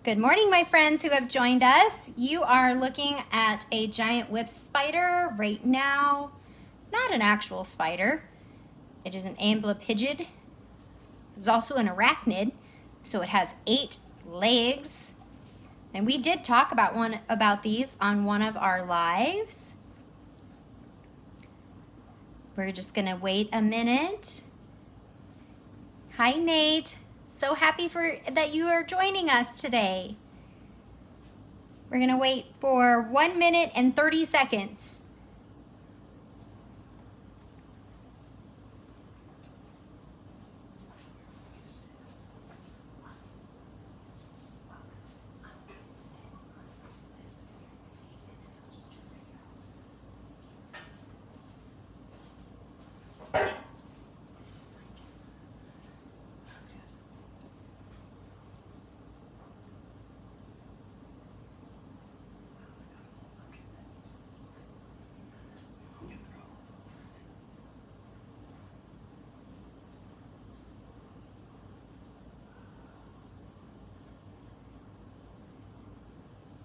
Good morning, my friends who have joined us. You are looking at a giant whip spider right now. Not an actual spider. It is an amblypygid. It's also an arachnid, so it has 8 legs. And we did talk about these on one of our lives. We're just gonna wait a minute. Hi, Nate. So happy that you are joining us today. We're gonna wait for 1 minute and 30 seconds.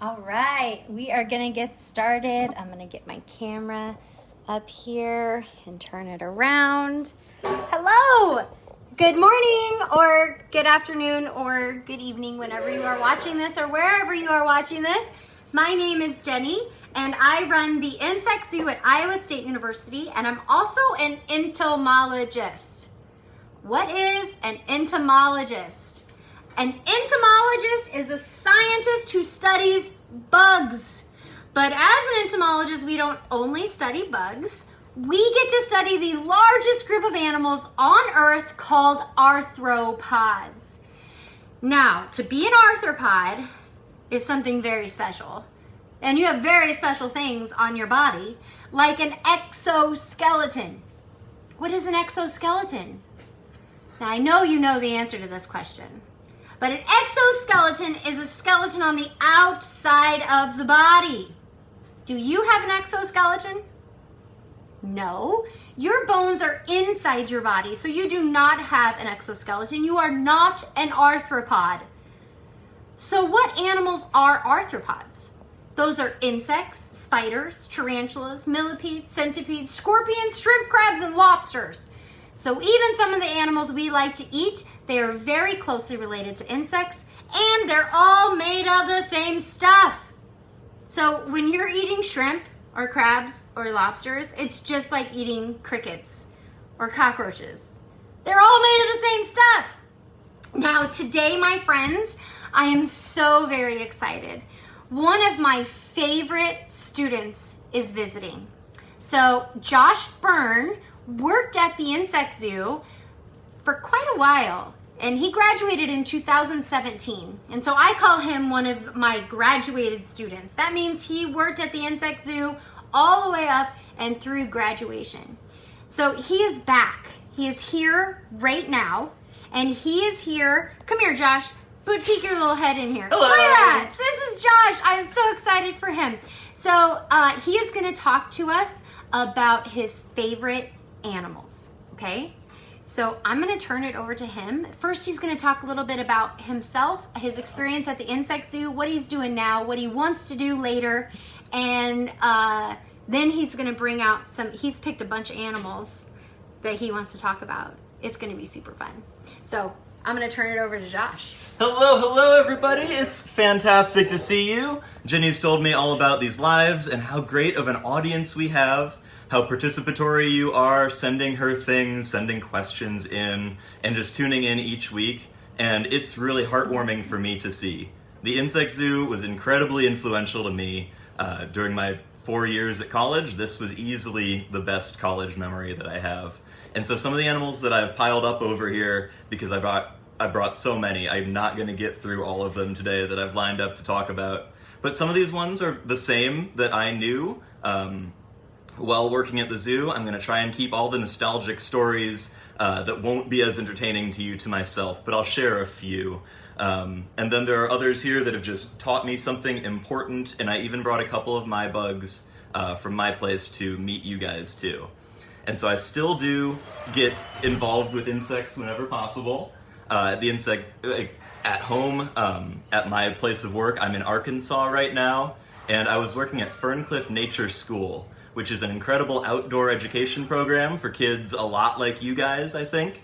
All right, we are gonna get started. I'm gonna get my camera up here and turn it around. Hello, good morning or good afternoon or good evening whenever you are watching this or wherever you are watching this. My name is Jenny and I run the Insect Zoo at Iowa State University, and I'm also an entomologist. What is an entomologist? An entomologist is a scientist who studies bugs. But as an entomologist, we don't only study bugs. We get to study the largest group of animals on Earth called arthropods. Now, to be an arthropod is something very special. And you have very special things on your body, like an exoskeleton. What is an exoskeleton? Now, I know you know the answer to this question. But an exoskeleton is a skeleton on the outside of the body. Do you have an exoskeleton? No. Your bones are inside your body, so you do not have an exoskeleton. You are not an arthropod. So what animals are arthropods? Those are insects, spiders, tarantulas, millipedes, centipedes, scorpions, shrimp, crabs, and lobsters. So even some of the animals we like to eat, they are very closely related to insects, and they're all made of the same stuff. So when you're eating shrimp or crabs or lobsters, it's just like eating crickets or cockroaches. They're all made of the same stuff. Now today, my friends, I am so very excited. One of my favorite students is visiting. So Josh Byrne worked at the Insect Zoo for quite a while, and he graduated in 2017. And so I call him one of my graduated students. That means he worked at the Insect Zoo all the way up and through graduation. So he is back. He is here right now, and he is here. Come here, Josh. Peek your little head in here. Hello. Look at that. This is Josh. I'm so excited for him. So he is going to talk to us about his favorite animals, okay? So I'm gonna turn it over to him. First, he's gonna talk a little bit about himself, his experience at the Insect Zoo, what he's doing now, what he wants to do later, and then he's gonna bring out he's picked a bunch of animals that he wants to talk about. It's gonna be super fun. So I'm gonna turn it over to Josh. Hello everybody. It's fantastic to see you. Jenny's told me all about these lives and how great of an audience we have. How participatory you are, sending her things, sending questions in, and just tuning in each week. And it's really heartwarming for me to see. The Insect Zoo was incredibly influential to me during my 4 years at college. This was easily the best college memory that I have. And so some of the animals that I've piled up over here, because I brought so many, I'm not going to get through all of them today that I've lined up to talk about. But some of these ones are the same that I knew. While working at the zoo, I'm going to try and keep all the nostalgic stories that won't be as entertaining to you to myself, but I'll share a few. And then there are others here that have just taught me something important, and I even brought a couple of my bugs from my place to meet you guys too. And so I still do get involved with insects whenever possible. at the insect, at home, at my place of work. I'm in Arkansas right now, and I was working at Ferncliff Nature School, which is an incredible outdoor education program for kids a lot like you guys, I think,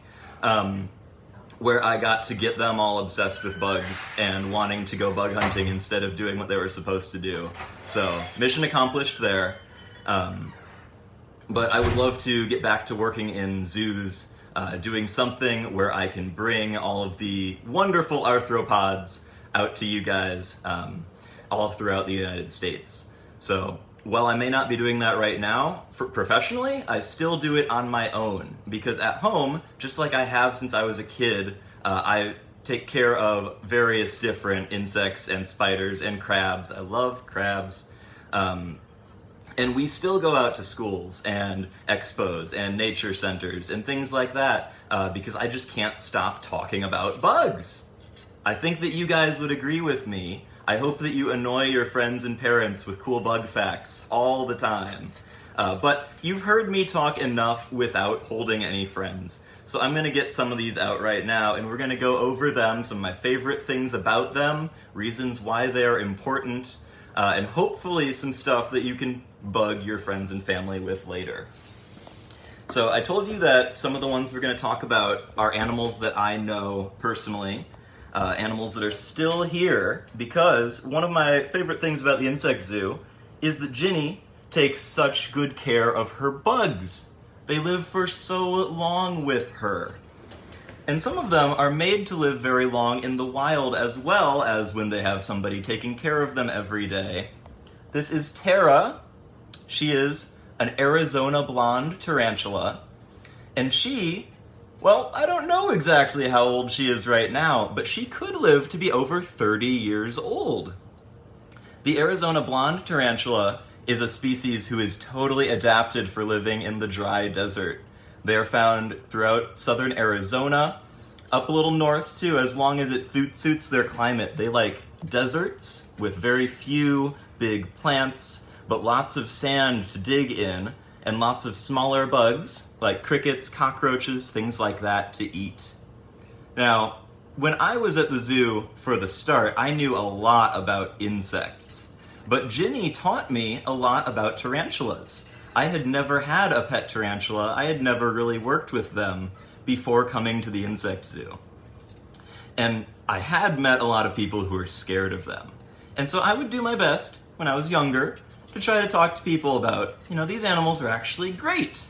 where I got to get them all obsessed with bugs and wanting to go bug hunting instead of doing what they were supposed to do. So, mission accomplished there. But I would love to get back to working in zoos, doing something where I can bring all of the wonderful arthropods out to you guys all throughout the United States. So while I may not be doing that right now, professionally, I still do it on my own, because at home, just like I have since I was a kid, I take care of various different insects and spiders and crabs. I love crabs. And we still go out to schools and expos and nature centers and things like that because I just can't stop talking about bugs. I think that you guys would agree with me. I hope that you annoy your friends and parents with cool bug facts all the time. But you've heard me talk enough without holding any friends. So I'm gonna get some of these out right now, and we're gonna go over them, some of my favorite things about them, reasons why they're important, and hopefully some stuff that you can bug your friends and family with later. So I told you that some of the ones we're going to talk about are animals that I know personally, animals that are still here, because one of my favorite things about the insect zoo is that Ginny takes such good care of her bugs. They live for so long with her. And some of them are made to live very long in the wild as well as when they have somebody taking care of them every day. This is Tara. She is an Arizona blonde tarantula, and she, well, I don't know exactly how old she is right now, but she could live to be over 30 years old. The Arizona blonde tarantula is a species who is totally adapted for living in the dry desert. They are found throughout southern Arizona, up a little north too, as long as it suits their climate. They like deserts with very few big plants, but lots of sand to dig in, and lots of smaller bugs, like crickets, cockroaches, things like that to eat. Now, when I was at the zoo for the start, I knew a lot about insects, but Ginny taught me a lot about tarantulas. I had never had a pet tarantula. I had never really worked with them before coming to the insect zoo. And I had met a lot of people who were scared of them. And so I would do my best when I was younger to try to talk to people about, these animals are actually great.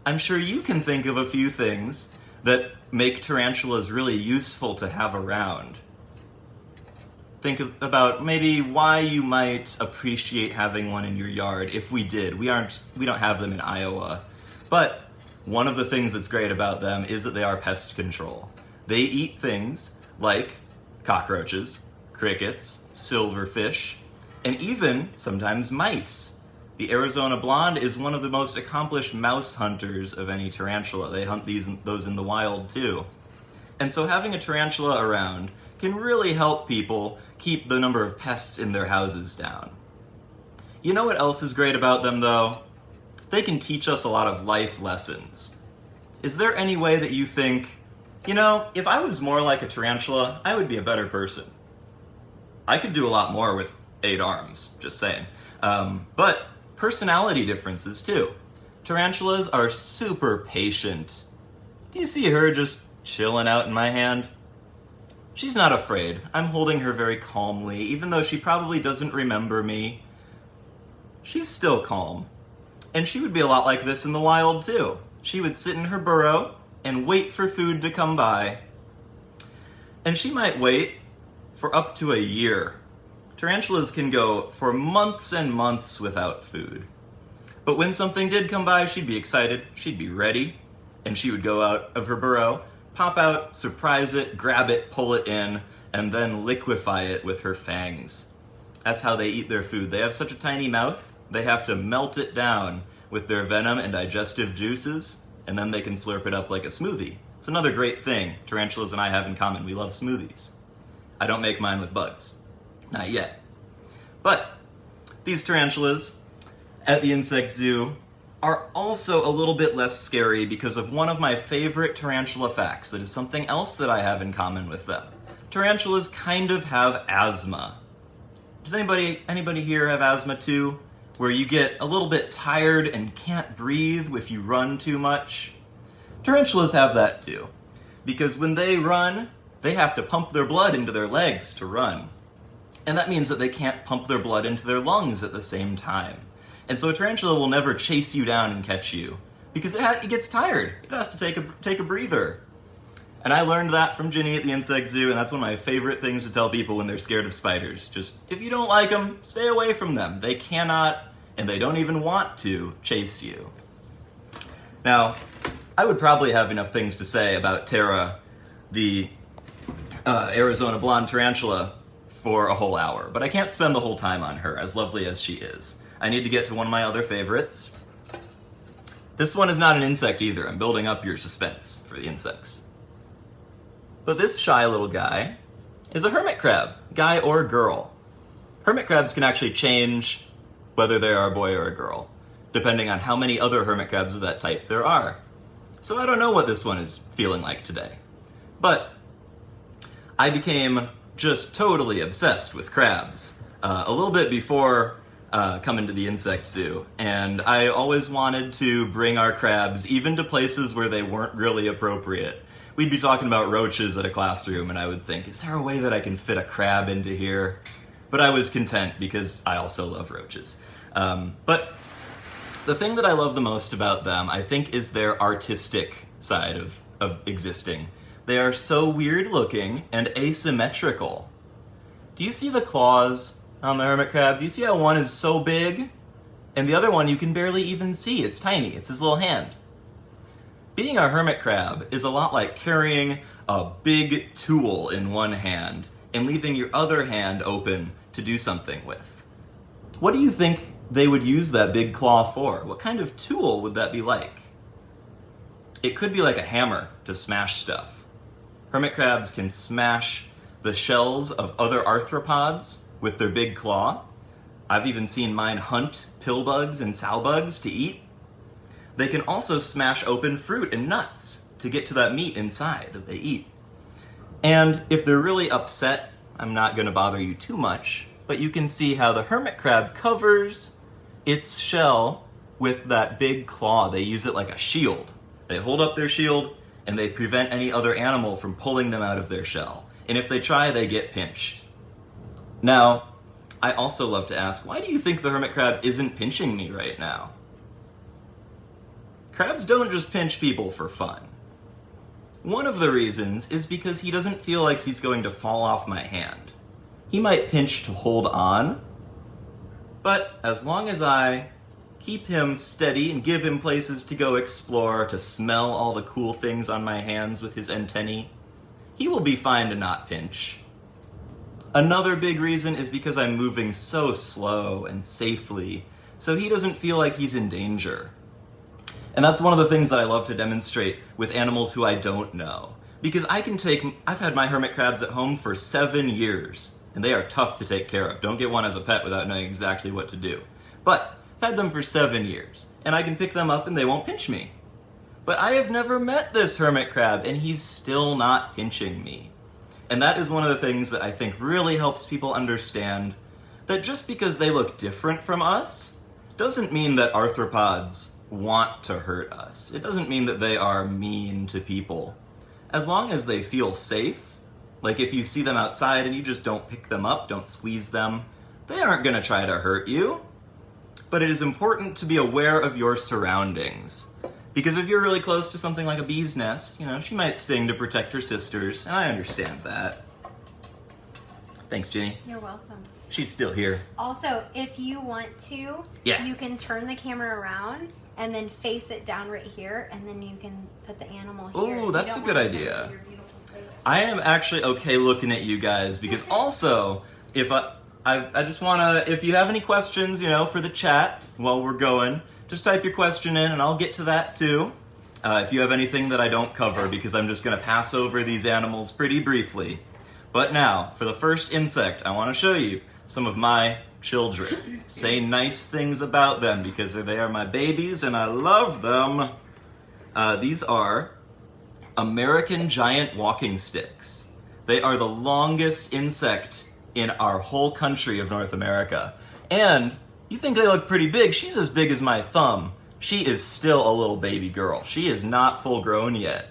I'm sure you can think of a few things that make tarantulas really useful to have around. Think about maybe why you might appreciate having one in your yard if we did. We don't have them in Iowa. But one of the things that's great about them is that they are pest control. They eat things like cockroaches, crickets, silverfish, and even sometimes mice. The Arizona blonde is one of the most accomplished mouse hunters of any tarantula. They hunt those in the wild too. And so having a tarantula around can really help people keep the number of pests in their houses down. You know what else is great about them though? They can teach us a lot of life lessons. Is there any way that you think, if I was more like a tarantula, I would be a better person? I could do a lot more with 8 arms, just saying. But personality differences too. Tarantulas are super patient. Do you see her just chilling out in my hand? She's not afraid. I'm holding her very calmly, even though she probably doesn't remember me. She's still calm. And she would be a lot like this in the wild too. She would sit in her burrow and wait for food to come by. And she might wait for up to a year. Tarantulas can go for months and months without food. But when something did come by, she'd be excited, she'd be ready, and she would go out of her burrow, pop out, surprise it, grab it, pull it in, and then liquefy it with her fangs. That's how they eat their food. They have such a tiny mouth, they have to melt it down with their venom and digestive juices, and then they can slurp it up like a smoothie. It's another great thing tarantulas and I have in common. We love smoothies. I don't make mine with bugs. Not yet. But these tarantulas at the insect zoo are also a little bit less scary because of one of my favorite tarantula facts that is something else that I have in common with them. Tarantulas kind of have asthma. Does anybody here have asthma too? Where you get a little bit tired and can't breathe if you run too much? Tarantulas have that too. Because when they run, they have to pump their blood into their legs to run. And that means that they can't pump their blood into their lungs at the same time. And so a tarantula will never chase you down and catch you because it gets tired. It has to take a breather. And I learned that from Ginny at the Insect Zoo, and that's one of my favorite things to tell people when they're scared of spiders. Just, if you don't like them, stay away from them. They cannot, and they don't even want to, chase you. Now, I would probably have enough things to say about Tara, the Arizona blonde tarantula, for a whole hour, but I can't spend the whole time on her, as lovely as she is. I need to get to one of my other favorites. This one is not an insect either. I'm building up your suspense for the insects. But this shy little guy is a hermit crab, guy or girl. Hermit crabs can actually change whether they are a boy or a girl, depending on how many other hermit crabs of that type there are. So I don't know what this one is feeling like today. But I became just totally obsessed with crabs a little bit before coming to the Insect Zoo, and I always wanted to bring our crabs even to places where they weren't really appropriate. We'd be talking about roaches at a classroom, and I would think, is there a way that I can fit a crab into here? But I was content because I also love roaches. But the thing that I love the most about them, I think, is their artistic side of existing. They are so weird looking and asymmetrical. Do you see the claws on the hermit crab? Do you see how one is so big and the other one you can barely even see? It's tiny. It's his little hand. Being a hermit crab is a lot like carrying a big tool in one hand and leaving your other hand open to do something with. What do you think they would use that big claw for? What kind of tool would that be like? It could be like a hammer to smash stuff. Hermit crabs can smash the shells of other arthropods with their big claw. I've even seen mine hunt pillbugs and sowbugs to eat. They can also smash open fruit and nuts to get to that meat inside that they eat. And if they're really upset, I'm not going to bother you too much, but you can see how the hermit crab covers its shell with that big claw. They use it like a shield. They hold up their shield and they prevent any other animal from pulling them out of their shell. And if they try, they get pinched. Now, I also love to ask, why do you think the hermit crab isn't pinching me right now? Crabs don't just pinch people for fun. One of the reasons is because he doesn't feel like he's going to fall off my hand. He might pinch to hold on, but as long as I keep him steady and give him places to go explore, to smell all the cool things on my hands with his antennae, he will be fine to not pinch. Another big reason is because I'm moving so slow and safely, so he doesn't feel like he's in danger. And that's one of the things that I love to demonstrate with animals who I don't know. Because I've had my hermit crabs at home for 7 years, and they are tough to take care of. Don't get one as a pet without knowing exactly what to do. But I've had them for 7 years, and I can pick them up and they won't pinch me. But I have never met this hermit crab, and he's still not pinching me. And that is one of the things that I think really helps people understand that just because they look different from us doesn't mean that arthropods want to hurt us. It doesn't mean that they are mean to people. As long as they feel safe, like if you see them outside and you just don't pick them up, don't squeeze them, they aren't going to try to hurt you. But it is important to be aware of your surroundings. Because if you're really close to something like a bee's nest, she might sting to protect her sisters, and I understand that. Thanks, Ginny. You're welcome. She's still here. Also, if you want to, Yeah. you can turn the camera around and then face it down right here, and then you can put the animal here. Ooh, that's a good idea. I am actually okay looking at you guys, because also, if I just want to, if you have any questions, for the chat while we're going, just type your question in and I'll get to that too. If you have anything that I don't cover, because I'm just going to pass over these animals pretty briefly. But now, for the first insect, I want to show you some of my children. Say nice things about them because they are my babies and I love them. These are American giant walking sticks. They are the longest insect in our whole country of North America. And you think they look pretty big. She's as big as my thumb. She is still a little baby girl. She is not full grown yet.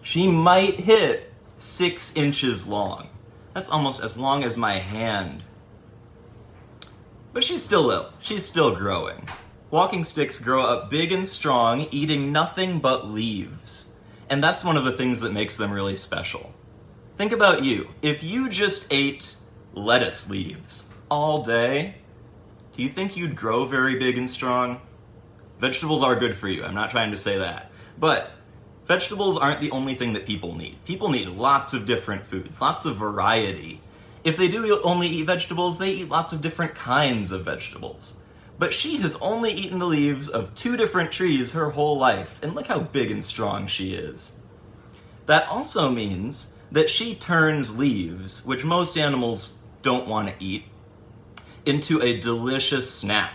She might hit 6 inches long. That's almost as long as my hand. But she's still little. She's still growing. Walking sticks grow up big and strong, eating nothing but leaves. And that's one of the things that makes them really special. Think about you. If you just ate lettuce leaves all day, do you think you'd grow very big and strong? Vegetables are good for you. I'm not trying to say that. But vegetables aren't the only thing that people need. People need lots of different foods, lots of variety. If they do only eat vegetables, they eat lots of different kinds of vegetables. But she has only eaten the leaves of 2 different trees her whole life, and look how big and strong she is. That also means that she turns leaves, which most animals don't want to eat, into a delicious snack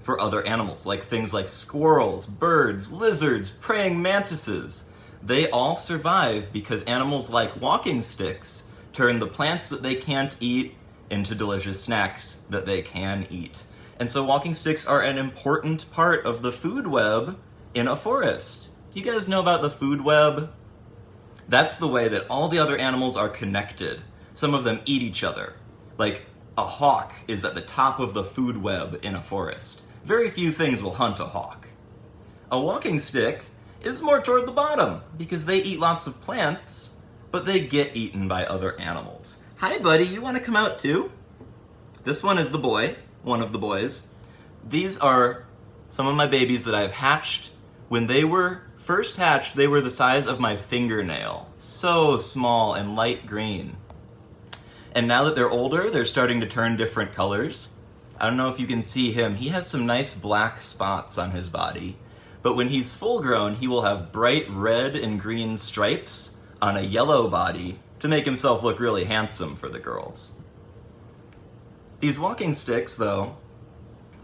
for other animals, like things like squirrels, birds, lizards, praying mantises. They all survive because animals like walking sticks turn the plants that they can't eat into delicious snacks that they can eat. And so walking sticks are an important part of the food web in a forest. Do you guys know about the food web? That's the way that all the other animals are connected. Some of them eat each other. Like a hawk is at the top of the food web in a forest. Very few things will hunt a hawk. A walking stick is more toward the bottom because they eat lots of plants, but they get eaten by other animals. Hi, buddy, you want to come out too? This one is the boy, one of the boys. These are some of my babies that I've hatched. When they were first hatched, they were the size of my fingernail. So small and light green. And now that they're older, they're starting to turn different colors. I don't know if you can see him. He has some nice black spots on his body. But when he's full grown, he will have bright red and green stripes on a yellow body to make himself look really handsome for the girls. These walking sticks, though,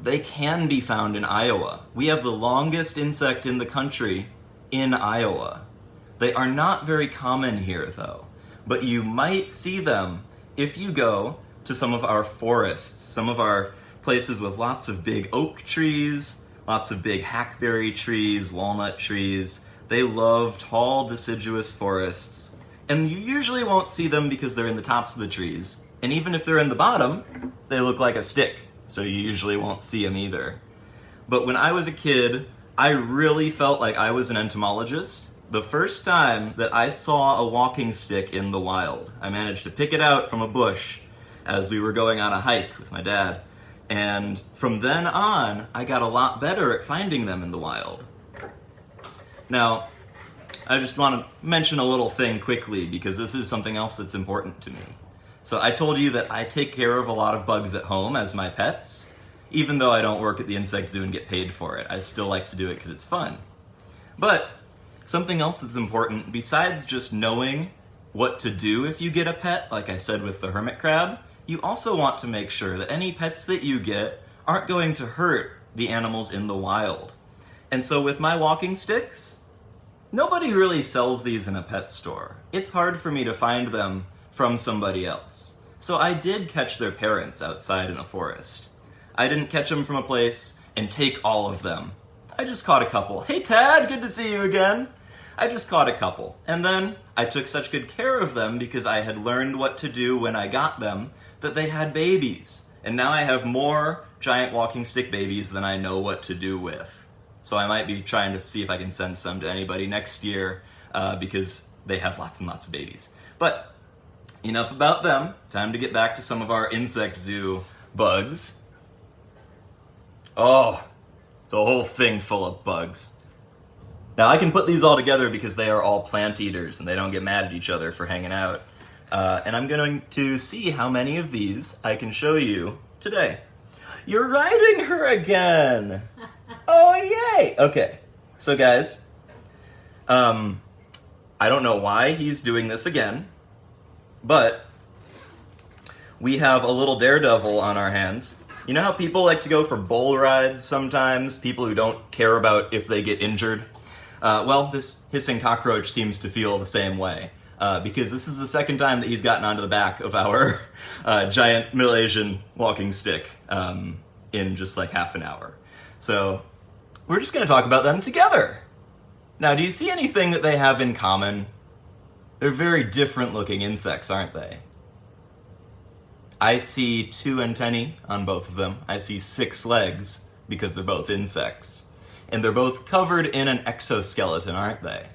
they can be found in Iowa. We have the longest insect in the country in Iowa. They are not very common here, though, but you might see them if you go to some of our forests, some of our places with lots of big oak trees, lots of big hackberry trees, walnut trees. They love tall, deciduous forests, and you usually won't see them because they're in the tops of the trees. And even if they're in the bottom, they look like a stick, so you usually won't see them either. But when I was a kid, I really felt like I was an entomologist. The first time that I saw a walking stick in the wild, I managed to pick it out from a bush as we were going on a hike with my dad. And from then on, I got a lot better at finding them in the wild. Now, I just want to mention a little thing quickly because this is something else that's important to me. So I told you that I take care of a lot of bugs at home as my pets. Even though I don't work at the Insect Zoo and get paid for it, I still like to do it because it's fun. But something else that's important, besides just knowing what to do if you get a pet, like I said with the hermit crab, you also want to make sure that any pets that you get aren't going to hurt the animals in the wild. And so with my walking sticks, nobody really sells these in a pet store. It's hard for me to find them from somebody else. So I did catch their parents outside in a forest. I didn't catch them from a place and take all of them. I just caught a couple. Hey Tad, good to see you again. I just caught a couple. And then I took such good care of them because I had learned what to do when I got them that they had babies. And now I have more giant walking stick babies than I know what to do with. So I might be trying to see if I can send some to anybody next year because they have lots and lots of babies. But enough about them. Time to get back to some of our Insect Zoo bugs. Oh, it's a whole thing full of bugs. Now I can put these all together because they are all plant eaters and they don't get mad at each other for hanging out. And I'm going to see how many of these I can show you today. You're riding her again! Oh, yay! Okay, so guys, I don't know why he's doing this again, but we have a little daredevil on our hands. You know how people like to go for bull rides sometimes? People who don't care about if they get injured? Well, this hissing cockroach seems to feel the same way. Because this is the second time that he's gotten onto the back of our giant Middle Asian walking stick in just like half an hour. So we're just going to talk about them together. Now, do you see anything that they have in common? They're very different looking insects, aren't they? I see 2 antennae on both of them. I see 6 legs because they're both insects. And they're both covered in an exoskeleton, aren't they?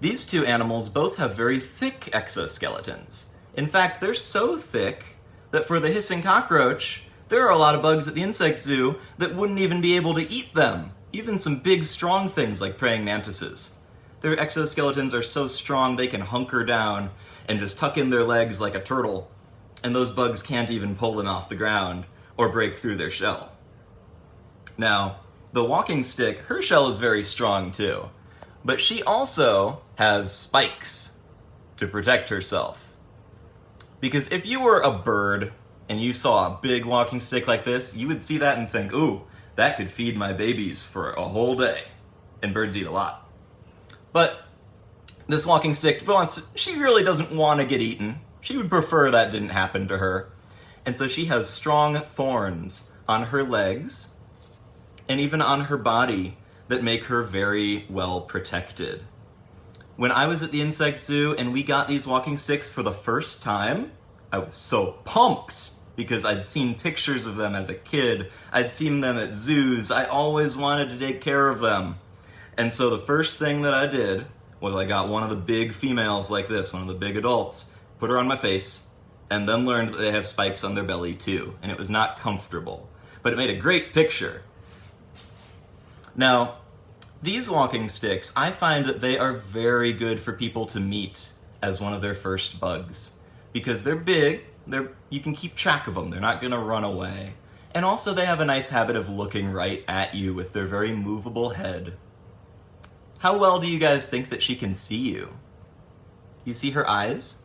These 2 animals both have very thick exoskeletons. In fact, they're so thick that for the hissing cockroach, there are a lot of bugs at the insect zoo that wouldn't even be able to eat them. Even some big, strong things like praying mantises. Their exoskeletons are so strong they can hunker down and just tuck in their legs like a turtle, and those bugs can't even pull them off the ground or break through their shell. Now, the walking stick, her shell is very strong too, but she also has spikes to protect herself. Because if you were a bird and you saw a big walking stick like this, you would see that and think, ooh, that could feed my babies for a whole day. And birds eat a lot. But this walking stick, she really doesn't want to get eaten. She would prefer that didn't happen to her. And so she has strong thorns on her legs and even on her body that make her very well protected. When I was at the insect zoo and we got these walking sticks for the first time, I was so pumped because I'd seen pictures of them as a kid. I'd seen them at zoos. I always wanted to take care of them. And so the first thing that I did was I got one of the big females like this, one of the big adults, put her on my face, and then learned that they have spikes on their belly too. And it was not comfortable, but it made a great picture. Now, these walking sticks, I find that they are very good for people to meet as one of their first bugs. Because they're big, you can keep track of them, they're not gonna run away. And also they have a nice habit of looking right at you with their very movable head. How well do you guys think that she can see you? You see her eyes?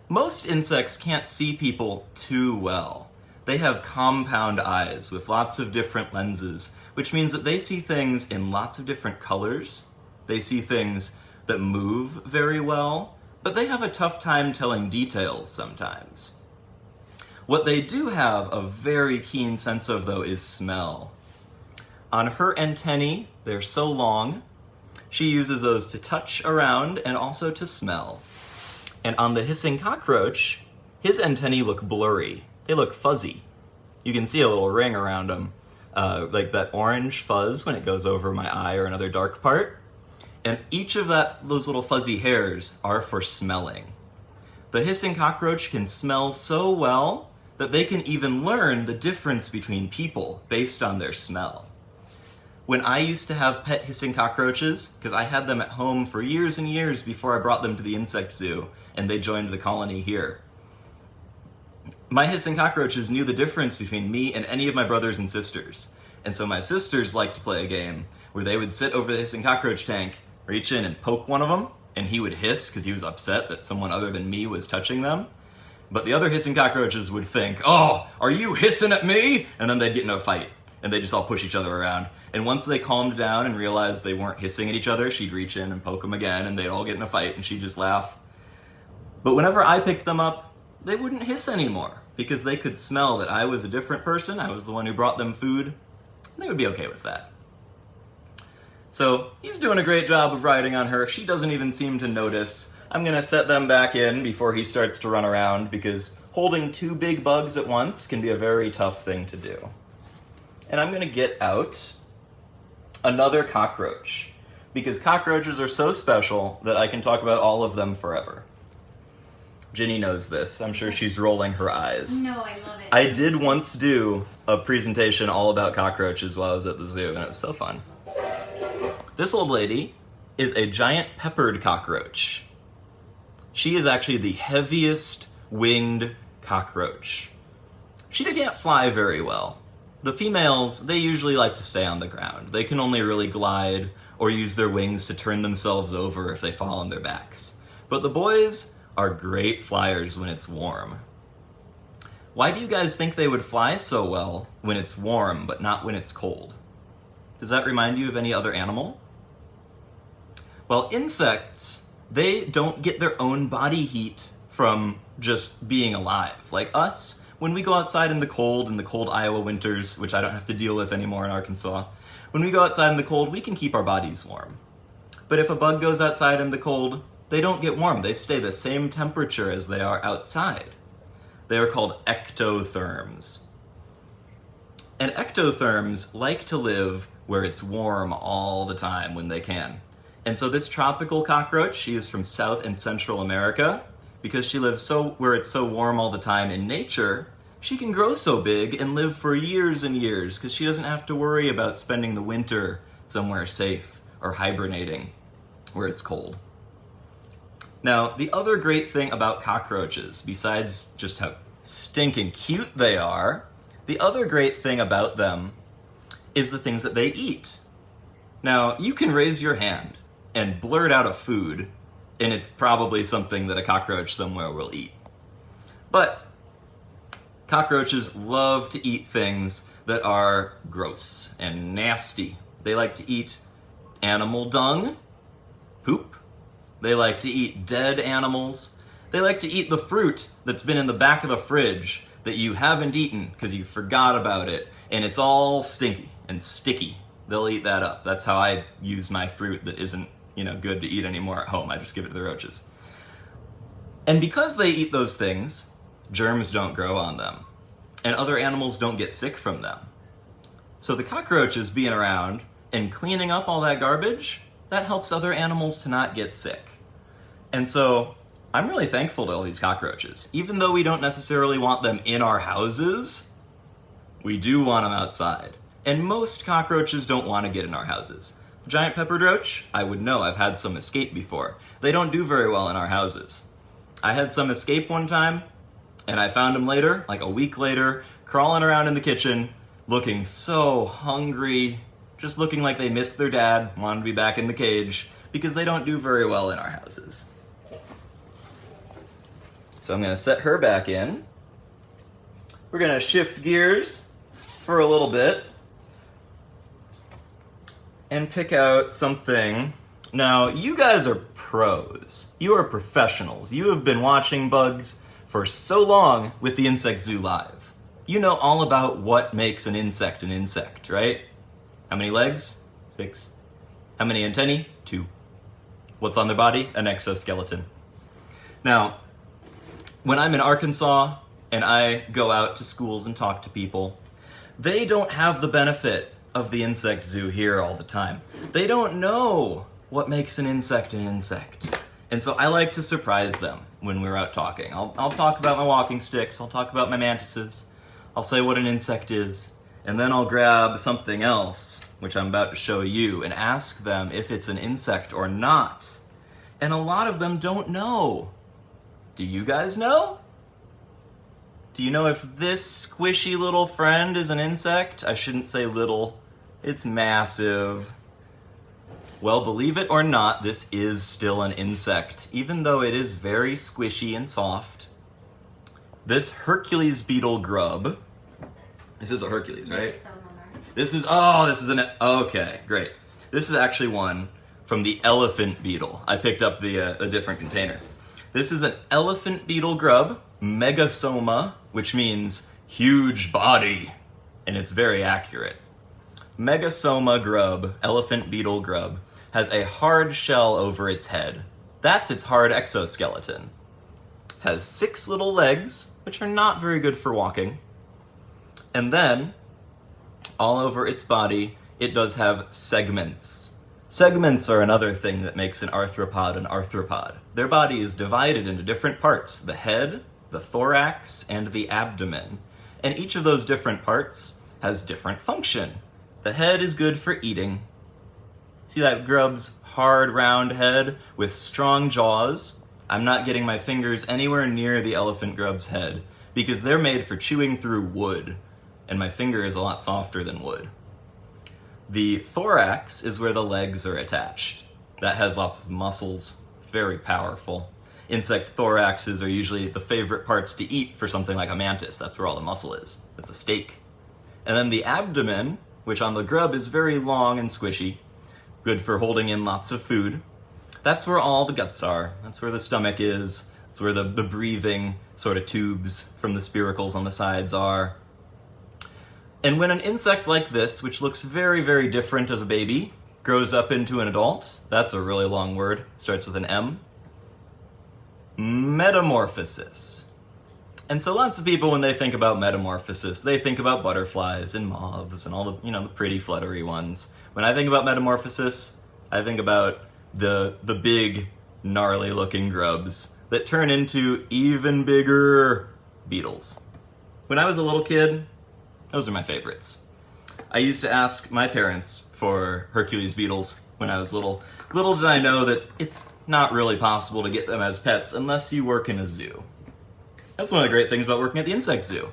Most insects can't see people too well. They have compound eyes with lots of different lenses, which means that they see things in lots of different colors. They see things that move very well, but they have a tough time telling details sometimes. What they do have a very keen sense of, though, is smell. On her antennae, they're so long, she uses those to touch around and also to smell. And on the hissing cockroach, his antennae look blurry. They look fuzzy. You can see a little ring around them, like that orange fuzz when it goes over my eye or another dark part. And each of those little fuzzy hairs are for smelling. The hissing cockroach can smell so well that they can even learn the difference between people based on their smell. When I used to have pet hissing cockroaches, because I had them at home for years and years before I brought them to the insect zoo, and they joined the colony here. My hissing cockroaches knew the difference between me and any of my brothers and sisters. And so my sisters liked to play a game where they would sit over the hissing cockroach tank, reach in and poke one of them, and he would hiss because he was upset that someone other than me was touching them. But the other hissing cockroaches would think, oh, are you hissing at me? And then they'd get in a fight, and they'd just all push each other around. And once they calmed down and realized they weren't hissing at each other, she'd reach in and poke them again, and they'd all get in a fight, and she'd just laugh. But whenever I picked them up, they wouldn't hiss anymore, because they could smell that I was a different person, I was the one who brought them food, and they would be okay with that. So he's doing a great job of riding on her. She doesn't even seem to notice. I'm gonna set them back in before he starts to run around, because holding 2 big bugs at once can be a very tough thing to do. And I'm gonna get out another cockroach, because cockroaches are so special that I can talk about all of them forever. Ginny knows this. I'm sure she's rolling her eyes. No, I love it. I did once do a presentation all about cockroaches while I was at the zoo, and it was so fun. This old lady is a giant peppered cockroach. She is actually the heaviest winged cockroach. She can't fly very well. The females, they usually like to stay on the ground. They can only really glide or use their wings to turn themselves over if they fall on their backs. But the boys are great flyers when it's warm. Why do you guys think they would fly so well when it's warm but not when it's cold? Does that remind you of any other animal? Well, insects, they don't get their own body heat from just being alive. Like us, when we go outside in the cold Iowa winters, which I don't have to deal with anymore in Arkansas, when we go outside in the cold, we can keep our bodies warm. But if a bug goes outside in the cold, they don't get warm. They stay the same temperature as they are outside. They are called ectotherms. And ectotherms like to live where it's warm all the time when they can. And so this tropical cockroach, she is from South and Central America. Because she lives where it's so warm all the time in nature, she can grow so big and live for years and years because she doesn't have to worry about spending the winter somewhere safe or hibernating where it's cold. Now, the other great thing about cockroaches, besides just how stinking cute they are, the other great thing about them is the things that they eat. Now, you can raise your hand and blurt out a food, and it's probably something that a cockroach somewhere will eat. But cockroaches love to eat things that are gross and nasty. They like to eat animal dung, poop. They like to eat dead animals. They like to eat the fruit that's been in the back of the fridge that you haven't eaten because you forgot about it, and it's all stinky and sticky. They'll eat that up. That's how I use my fruit that isn't, good to eat anymore at home. I just give it to the roaches. And because they eat those things, germs don't grow on them, and other animals don't get sick from them. So the cockroaches being around and cleaning up all that garbage, that helps other animals to not get sick. And so I'm really thankful to all these cockroaches. Even though we don't necessarily want them in our houses, we do want them outside. And most cockroaches don't want to get in our houses. Giant peppered roach, I would know. I've had some escape before. They don't do very well in our houses. I had some escape one time, and I found them later, like a week later, crawling around in the kitchen, looking so hungry, just looking like they missed their dad, wanted to be back in the cage, because they don't do very well in our houses. So I'm going to set her back in. We're going to shift gears for a little bit and pick out something. Now, you guys are pros. You are professionals. You have been watching bugs for so long with the Insect Zoo Live. You know all about what makes an insect, right? How many legs? 6. How many antennae? 2. What's on their body? An exoskeleton. Now, when I'm in Arkansas and I go out to schools and talk to people, they don't have the benefit of the insect zoo here all the time. They don't know what makes an insect. And so I like to surprise them when we're out talking. I'll talk about my walking sticks, I'll talk about my mantises, I'll say what an insect is, and then I'll grab something else, which I'm about to show you, and ask them if it's an insect or not. And a lot of them don't know. Do you guys know? Do you know if this squishy little friend is an insect? I shouldn't say little. It's massive. Well, believe it or not, this is still an insect, even though it is very squishy and soft. This Hercules beetle grub, this is a Hercules, right? This is okay, great. This is actually one from the elephant beetle. I picked up a different container. This is an elephant beetle grub, Megasoma, which means huge body, and it's very accurate. Megasoma grub, elephant beetle grub, has a hard shell over its head. That's its hard exoskeleton. Has 6 little legs, which are not very good for walking. And then, all over its body, it does have segments. Segments are another thing that makes an arthropod an arthropod. Their body is divided into different parts: the head, the thorax, and the abdomen. And each of those different parts has different function. The head is good for eating. See that grub's hard, round head with strong jaws? I'm not getting my fingers anywhere near the elephant grub's head because they're made for chewing through wood, and my finger is a lot softer than wood. The thorax is where the legs are attached. That has lots of muscles, very powerful. Insect thoraxes are usually the favorite parts to eat for something like a mantis. That's where all the muscle is. It's a steak. And then the abdomen, which on the grub is very long and squishy, good for holding in lots of food. That's where all the guts are. That's where the stomach is. That's where the breathing sort of tubes from the spiracles on the sides are. And when an insect like this, which looks very, very different as a baby, grows up into an adult, that's a really long word, starts with an M, metamorphosis. And so lots of people, when they think about metamorphosis, they think about butterflies and moths and all the, the pretty fluttery ones. When I think about metamorphosis, I think about the big, gnarly looking grubs that turn into even bigger beetles. When I was a little kid, those are my favorites. I used to ask my parents for Hercules beetles when I was little. Little did I know that it's not really possible to get them as pets unless you work in a zoo. That's one of the great things about working at the Insect Zoo.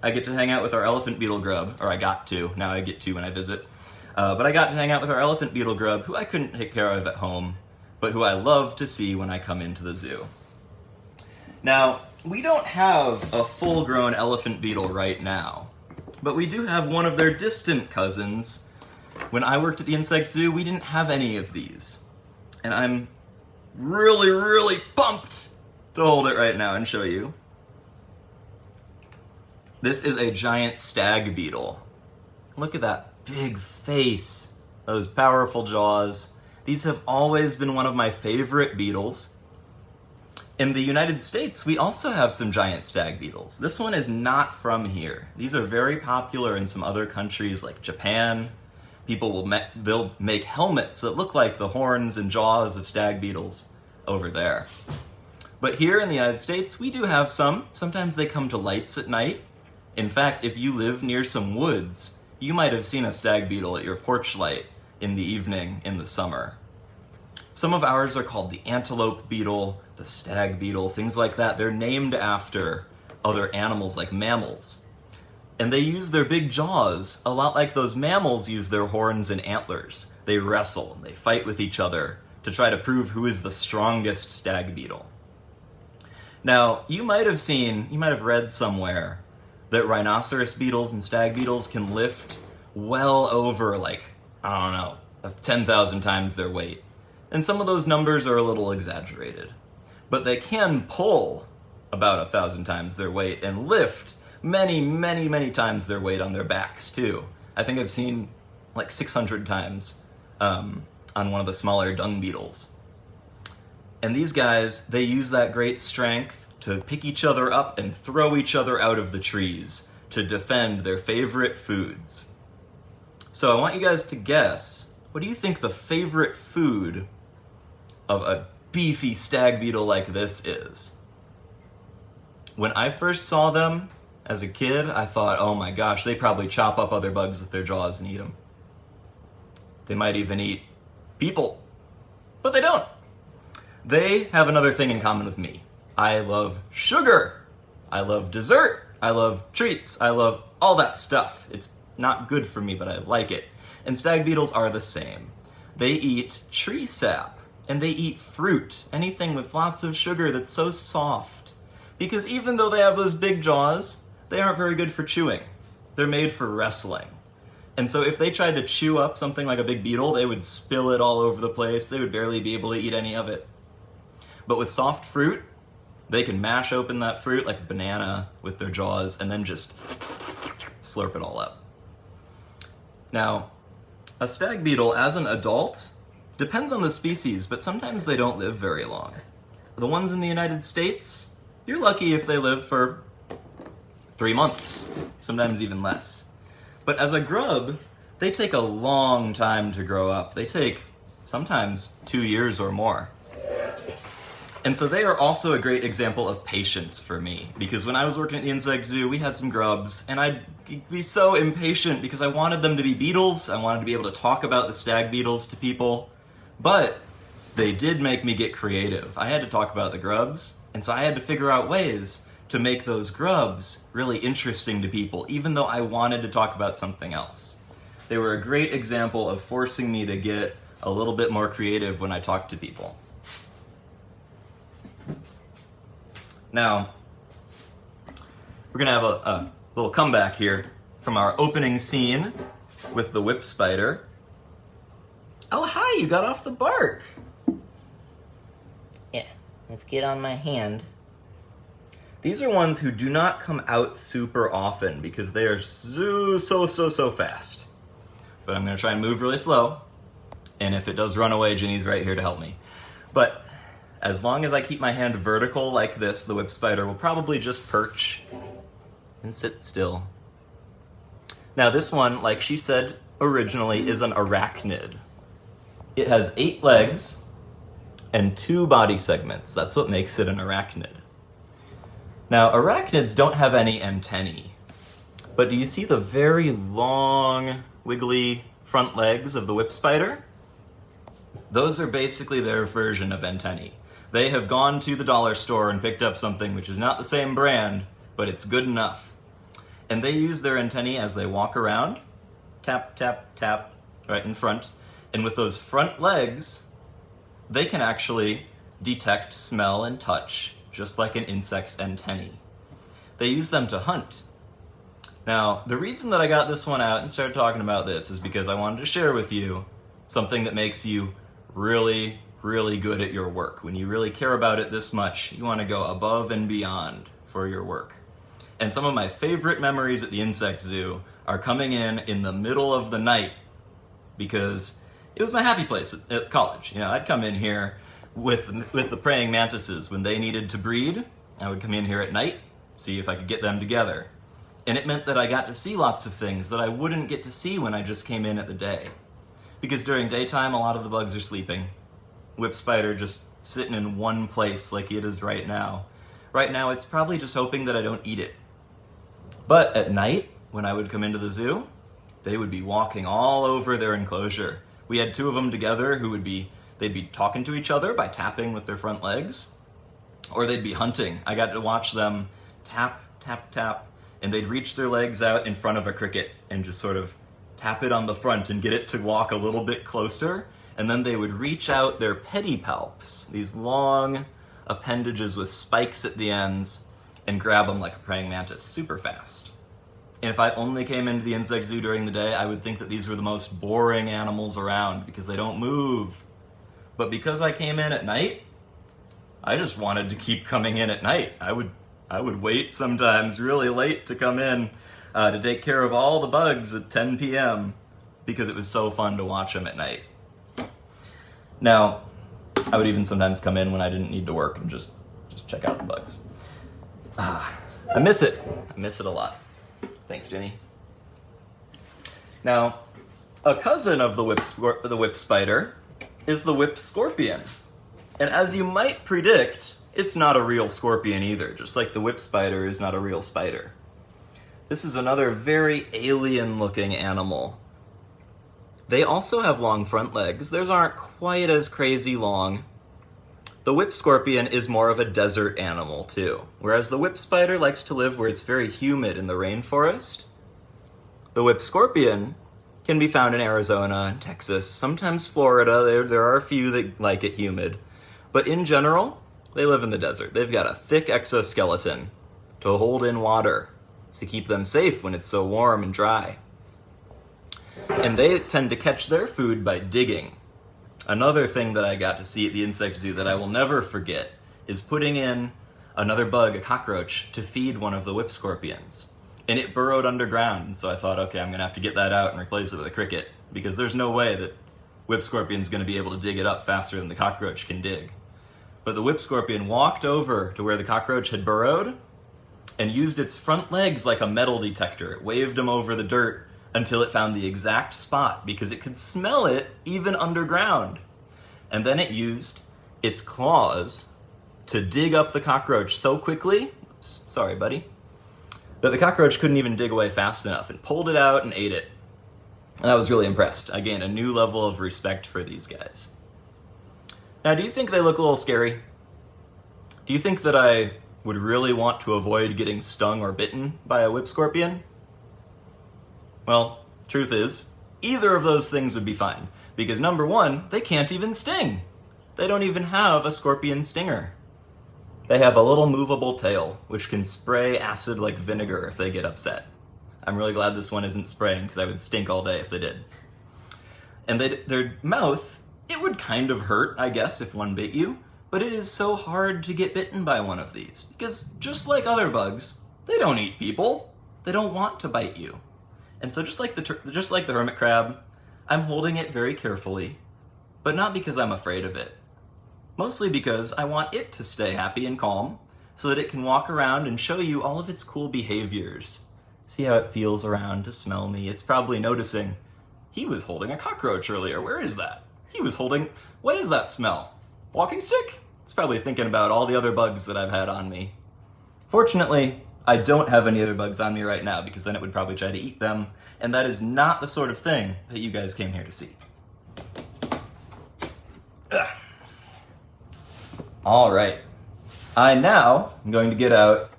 I get to hang out with our elephant beetle grub, or I got to, now I get to when I visit. But I got to hang out with our elephant beetle grub, who I couldn't take care of at home, but who I love to see when I come into the zoo. Now, we don't have a full-grown elephant beetle right now, but we do have one of their distant cousins. When I worked at the Insect Zoo, we didn't have any of these. And I'm really, really pumped to hold it right now and show you. This is a giant stag beetle. Look at that big face, those powerful jaws. These have always been one of my favorite beetles. In the United States, we also have some giant stag beetles. This one is not from here. These are very popular in some other countries like Japan. People they'll make helmets that look like the horns and jaws of stag beetles over there. But here in the United States, we do have some. Sometimes they come to lights at night. In fact, if you live near some woods, you might have seen a stag beetle at your porch light in the evening in the summer. Some of ours are called the antelope beetle, the stag beetle, things like that. They're named after other animals like mammals. And they use their big jaws a lot like those mammals use their horns and antlers. They wrestle, they fight with each other to try to prove who is the strongest stag beetle. Now, you might have read somewhere that rhinoceros beetles and stag beetles can lift well over 10,000 times their weight. And some of those numbers are a little exaggerated. But they can pull about 1,000 times their weight and lift many, many, many times their weight on their backs too. I think I've seen 600 times on one of the smaller dung beetles. And these guys, they use that great strength to pick each other up and throw each other out of the trees to defend their favorite foods. So I want you guys to guess, what do you think the favorite food of a beefy stag beetle like this is? When I first saw them as a kid, I thought, oh my gosh, they probably chop up other bugs with their jaws and eat them. They might even eat people, but they don't. They have another thing in common with me. I love sugar. I love dessert. I love treats. I love all that stuff. It's not good for me, but I like it. And stag beetles are the same. They eat tree sap, and they eat fruit, anything with lots of sugar that's so soft. Because even though they have those big jaws, they aren't very good for chewing. They're made for wrestling. And so if they tried to chew up something like a big beetle, they would spill it all over the place. They would barely be able to eat any of it. But with soft fruit, they can mash open that fruit like a banana with their jaws and then just slurp it all up. Now, a stag beetle as an adult depends on the species, but sometimes they don't live very long. The ones in the United States, you're lucky if they live for 3 months, sometimes even less. But as a grub, they take a long time to grow up. They take sometimes 2 years or more. And so they are also a great example of patience for me, because when I was working at the Insect Zoo, we had some grubs, and I'd be so impatient because I wanted them to be beetles. I wanted to be able to talk about the stag beetles to people, but they did make me get creative. I had to talk about the grubs, and so I had to figure out ways to make those grubs really interesting to people, even though I wanted to talk about something else. They were a great example of forcing me to get a little bit more creative when I talked to people. Now, we're gonna have a little comeback here from our opening scene with the whip spider. Oh, hi, you got off the bark. Yeah, let's get on my hand. These are ones who do not come out super often because they are so fast. But I'm gonna try and move really slow. And if it does run away, Ginny's right here to help me. But as long as I keep my hand vertical like this, the whip spider will probably just perch and sit still. Now this one, like she said originally, is an arachnid. It has 8 legs and 2 body segments. That's what makes it an arachnid. Now, arachnids don't have any antennae, but do you see the very long, wiggly front legs of the whip spider? Those are basically their version of antennae. They have gone to the dollar store and picked up something which is not the same brand, but it's good enough. And they use their antennae as they walk around, tap, tap, tap, right in front. And with those front legs, they can actually detect, smell, and touch, just like an insect's antennae. They use them to hunt. Now, the reason that I got this one out and started talking about this is because I wanted to share with you something that makes you really, really good at your work. When you really care about it this much, you want to go above and beyond for your work. And some of my favorite memories at the Insect Zoo are coming in the middle of the night, because it was my happy place at college. You know, I'd come in here with the praying mantises when they needed to breed. I would come in here at night, see if I could get them together. And it meant that I got to see lots of things that I wouldn't get to see when I just came in at the day. Because during daytime, a lot of the bugs are sleeping. Whip spider just sitting in one place like it is right now. Right now, it's probably just hoping that I don't eat it. But at night, when I would come into the zoo, they would be walking all over their enclosure. We had 2 of them together who they'd be talking to each other by tapping with their front legs, or they'd be hunting. I got to watch them tap, tap, tap, and they'd reach their legs out in front of a cricket and just sort of tap it on the front and get it to walk a little bit closer, and then they would reach out their pedipalps, these long appendages with spikes at the ends, and grab them like a praying mantis super fast. And if I only came into the insect zoo during the day, I would think that these were the most boring animals around because they don't move. But because I came in at night, I just wanted to keep coming in at night. I would wait sometimes really late to come in to take care of all the bugs at 10 p.m. because it was so fun to watch them at night. Now, I would even sometimes come in when I didn't need to work and just check out the bugs. I miss it. I miss it a lot. Thanks, Jenny. Now, a cousin of the whip spider is the whip scorpion. And as you might predict, it's not a real scorpion either, just like the whip spider is not a real spider. This is another very alien-looking animal. They also have long front legs. Theirs aren't quite as crazy long. The whip scorpion is more of a desert animal, too. Whereas the whip spider likes to live where it's very humid in the rainforest, the whip scorpion can be found in Arizona and Texas, sometimes Florida. There are a few that like it humid. But in general, they live in the desert. They've got a thick exoskeleton to hold in water to keep them safe when it's so warm and dry. And they tend to catch their food by digging. Another thing that I got to see at the Insect Zoo that I will never forget is putting in another bug, a cockroach, to feed one of the whip scorpions. And it burrowed underground, and so I thought, okay, I'm going to have to get that out and replace it with a cricket, because there's no way that whip scorpion's going to be able to dig it up faster than the cockroach can dig. But the whip scorpion walked over to where the cockroach had burrowed and used its front legs like a metal detector. It waved them over the dirt until it found the exact spot, because it could smell it even underground. And then it used its claws to dig up the cockroach so quickly, oops, sorry buddy, that the cockroach couldn't even dig away fast enough, and pulled it out and ate it. And I was really impressed. I gained a new level of respect for these guys. Now, do you think they look a little scary? Do you think that I would really want to avoid getting stung or bitten by a whip scorpion? Well, truth is, either of those things would be fine, because number one, they can't even sting. They don't even have a scorpion stinger. They have a little movable tail, which can spray acid like vinegar if they get upset. I'm really glad this one isn't spraying, because I would stink all day if they did. And their mouth, it would kind of hurt, I guess, if one bit you, but it is so hard to get bitten by one of these, because just like other bugs, they don't eat people. They don't want to bite you. And so just like the hermit crab, I'm holding it very carefully, but not because I'm afraid of it. Mostly because I want it to stay happy and calm, so that it can walk around and show you all of its cool behaviors. See how it feels around to smell me. It's probably noticing, he was holding a cockroach earlier. Where is that? He was holding, what is that smell? Walking stick? It's probably thinking about all the other bugs that I've had on me. Fortunately, I don't have any other bugs on me right now, because then it would probably try to eat them, and that is not the sort of thing that you guys came here to see. Ugh. All right, I now am going to get out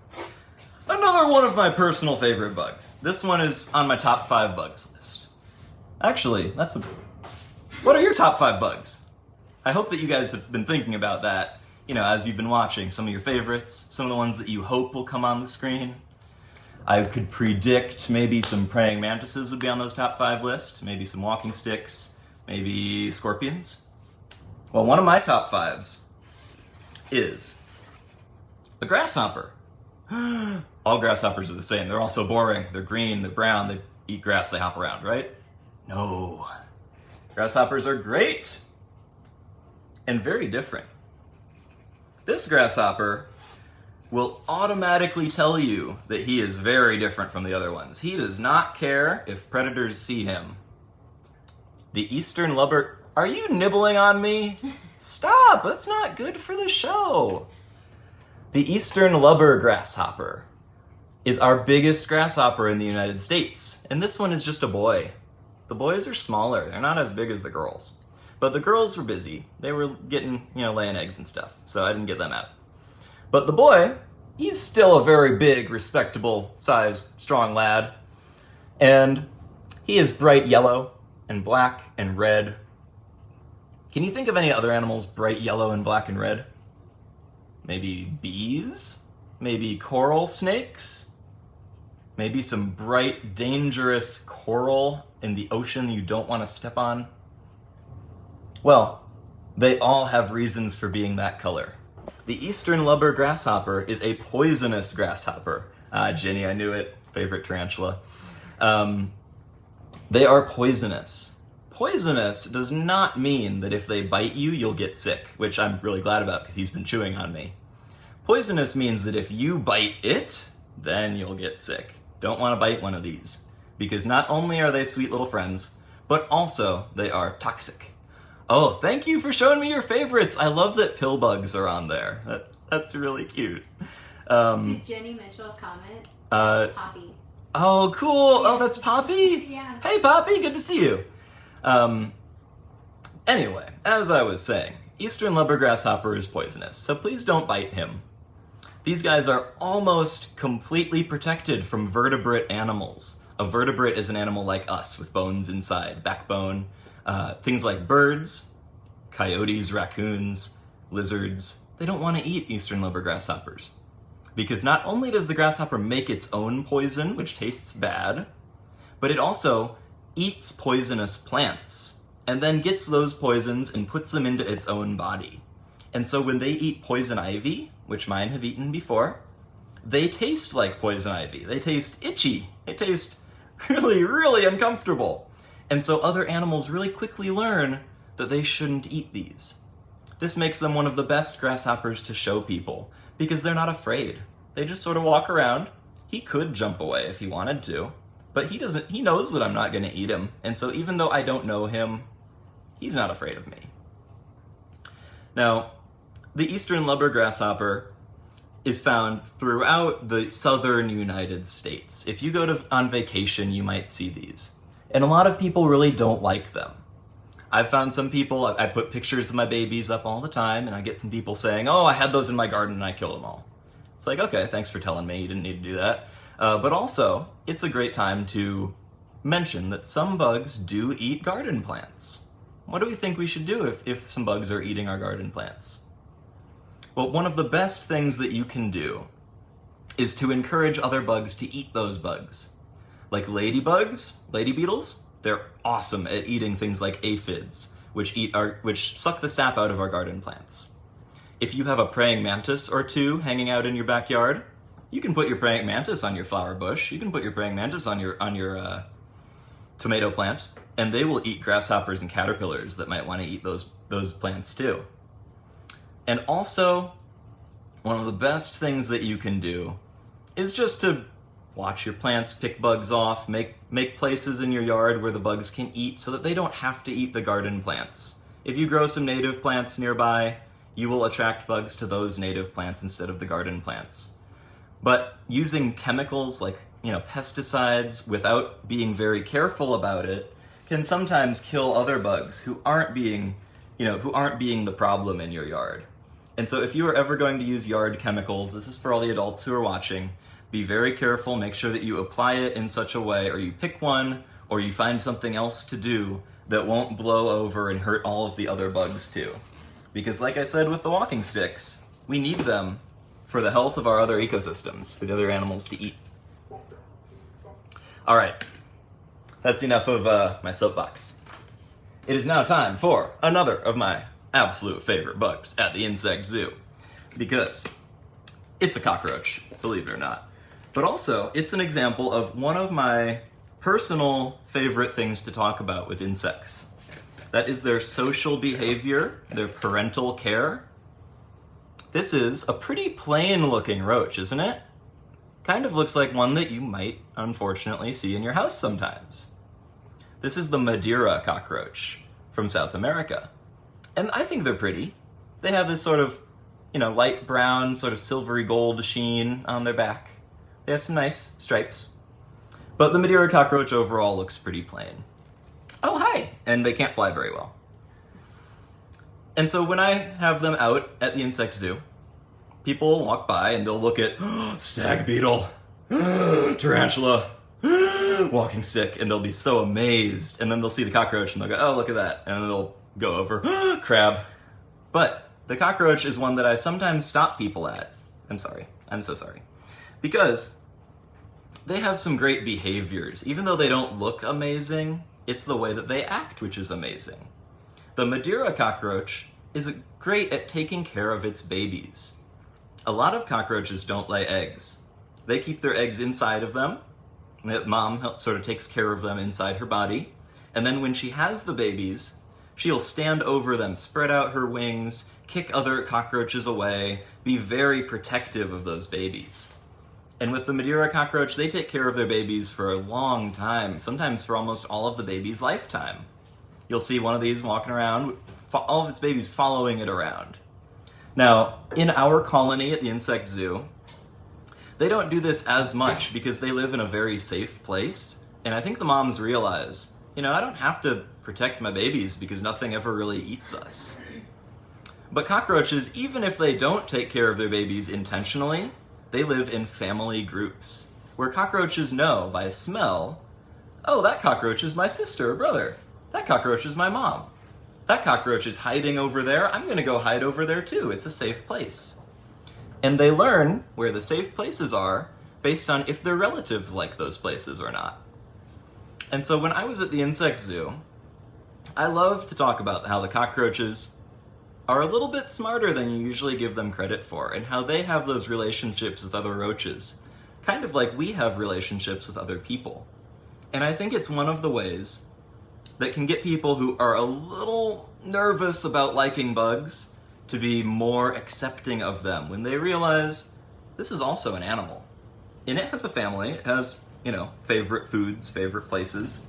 another one of my personal favorite bugs. This one is on my top 5 bugs list. Actually, what are your top 5 bugs? I hope that you guys have been thinking about that, as you've been watching some of your favorites, some of the ones that you hope will come on the screen. I could predict maybe some praying mantises would be on those top 5 list, maybe some walking sticks, maybe scorpions. Well, one of my top 5s is a grasshopper. All grasshoppers are the same. They're all so boring. They're green, they're brown, they eat grass, they hop around, right? No. Grasshoppers are great and very different. This grasshopper will automatically tell you that he is very different from the other ones. He does not care if predators see him. The eastern lubber... Are you nibbling on me? Stop! That's not good for the show. The eastern lubber grasshopper is our biggest grasshopper in the United States, and this one is just a boy. The boys are smaller. They're not as big as the girls. But the girls were busy. They were getting, laying eggs and stuff, so I didn't get them out. But the boy, he's still a very big, respectable, sized, strong lad. And he is bright yellow and black and red. Can you think of any other animals bright yellow and black and red? Maybe bees? Maybe coral snakes? Maybe some bright, dangerous coral in the ocean you don't want to step on? Well, they all have reasons for being that color. The eastern lubber grasshopper is a poisonous grasshopper. Jenny, I knew it. Favorite tarantula. They are poisonous. Poisonous does not mean that if they bite you, you'll get sick, which I'm really glad about because he's been chewing on me. Poisonous means that if you bite it, then you'll get sick. Don't want to bite one of these, because not only are they sweet little friends, but also they are toxic. Oh, thank you for showing me your favorites. I love that pill bugs are on there. That's really cute. Did Jenny Mitchell comment? Poppy. Oh, cool. Oh, that's Poppy? Yeah. Hey, Poppy, good to see you. Anyway, as I was saying, eastern lubber grasshopper is poisonous, so please don't bite him. These guys are almost completely protected from vertebrate animals. A vertebrate is an animal like us with bones inside, backbone. Things like birds, coyotes, raccoons, lizards, they don't want to eat eastern lubber grasshoppers. Because not only does the grasshopper make its own poison, which tastes bad, but it also eats poisonous plants, and then gets those poisons and puts them into its own body. And so when they eat poison ivy, which mine have eaten before, they taste like poison ivy. They taste itchy. They taste really, really uncomfortable. And so other animals really quickly learn that they shouldn't eat these. This makes them one of the best grasshoppers to show people, because they're not afraid. They just sort of walk around. He could jump away if he wanted to, but he knows that I'm not going to eat him, and so even though I don't know him, he's not afraid of me. Now, the eastern lubber grasshopper is found throughout the southern United States. If you go on vacation, you might see these. And a lot of people really don't like them. I've found some people, I put pictures of my babies up all the time, and I get some people saying, oh, I had those in my garden and I killed them all. It's like, okay, thanks for telling me, you didn't need to do that. But also, it's a great time to mention that some bugs do eat garden plants. What do we think we should do if some bugs are eating our garden plants? But one of the best things that you can do is to encourage other bugs to eat those bugs. Like ladybugs, lady beetles, they're awesome at eating things like aphids, which suck the sap out of our garden plants. If you have a praying mantis or two hanging out in your backyard, you can put your praying mantis on your flower bush. You can put your praying mantis on your tomato plant, and they will eat grasshoppers and caterpillars that might want to eat those plants too. And also, one of the best things that you can do is just to watch your plants pick bugs off, make places in your yard where the bugs can eat so that they don't have to eat the garden plants. If you grow some native plants nearby, you will attract bugs to those native plants instead of the garden plants. But using chemicals like, pesticides without being very careful about it can sometimes kill other bugs who aren't being the problem in your yard. And so if you are ever going to use yard chemicals, this is for all the adults who are watching, be very careful, make sure that you apply it in such a way, or you pick one, or you find something else to do that won't blow over and hurt all of the other bugs too. Because like I said with the walking sticks, we need them for the health of our other ecosystems, for the other animals to eat. All right, that's enough of my soapbox. It is now time for another of my absolute favorite bugs at the Insect Zoo. Because it's a cockroach, believe it or not. But also, it's an example of one of my personal favorite things to talk about with insects. That is their social behavior, their parental care. This is a pretty plain-looking roach, isn't it? Kind of looks like one that you might, unfortunately, see in your house sometimes. This is the Madeira cockroach from South America. And I think they're pretty. They have this sort of, light brown, sort of silvery gold sheen on their back. They have some nice stripes. But the Madeira cockroach overall looks pretty plain. Oh, hi! And they can't fly very well. And so when I have them out at the Insect Zoo, people will walk by and they'll look at Stag Beetle, Tarantula, walking stick, and they'll be so amazed. And then they'll see the cockroach and they'll go, oh, look at that. And then they'll go over, crab. But the cockroach is one that I sometimes stop people at. I'm so sorry. Because they have some great behaviors. Even though they don't look amazing, it's the way that they act which is amazing. The Madeira cockroach is great at taking care of its babies. A lot of cockroaches don't lay eggs. They keep their eggs inside of them. Mom sort of takes care of them inside her body. And then when she has the babies, she'll stand over them, spread out her wings, kick other cockroaches away, be very protective of those babies. And with the Madeira cockroach, they take care of their babies for a long time, sometimes for almost all of the baby's lifetime. You'll see one of these walking around, all of its babies following it around. Now, in our colony at the Insect Zoo, they don't do this as much because they live in a very safe place. And I think the moms realize, I don't have to protect my babies because nothing ever really eats us. But cockroaches, even if they don't take care of their babies intentionally, they live in family groups, where cockroaches know by smell, oh, that cockroach is my sister or brother. That cockroach is my mom. That cockroach is hiding over there. I'm going to go hide over there too. It's a safe place. And they learn where the safe places are based on if their relatives like those places or not. And so when I was at the Insect Zoo, I love to talk about how the cockroaches are a little bit smarter than you usually give them credit for, and how they have those relationships with other roaches, kind of like we have relationships with other people. And I think it's one of the ways that can get people who are a little nervous about liking bugs to be more accepting of them when they realize this is also an animal. And it has a family, it has, favorite foods, favorite places.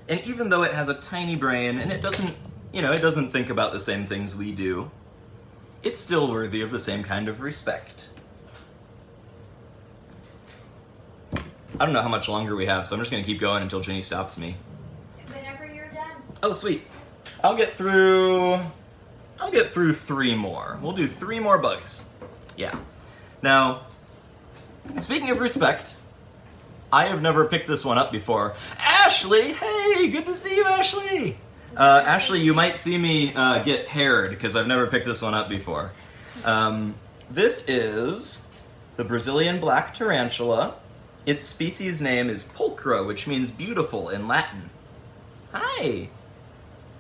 And even though it has a tiny brain and it doesn't think about the same things we do, it's still worthy of the same kind of respect. I don't know how much longer we have, so I'm just going to keep going until Jenny stops me. Whenever you're done. Oh, sweet. I'll get through 3 more. We'll do 3 more bugs. Yeah. Now, speaking of respect, I have never picked this one up before. Ashley! Hey, good to see you, Ashley! Ashley, you might see me get haired, because I've never picked this one up before. This is the Brazilian black tarantula. Its species name is pulchra, which means beautiful in Latin. Hi!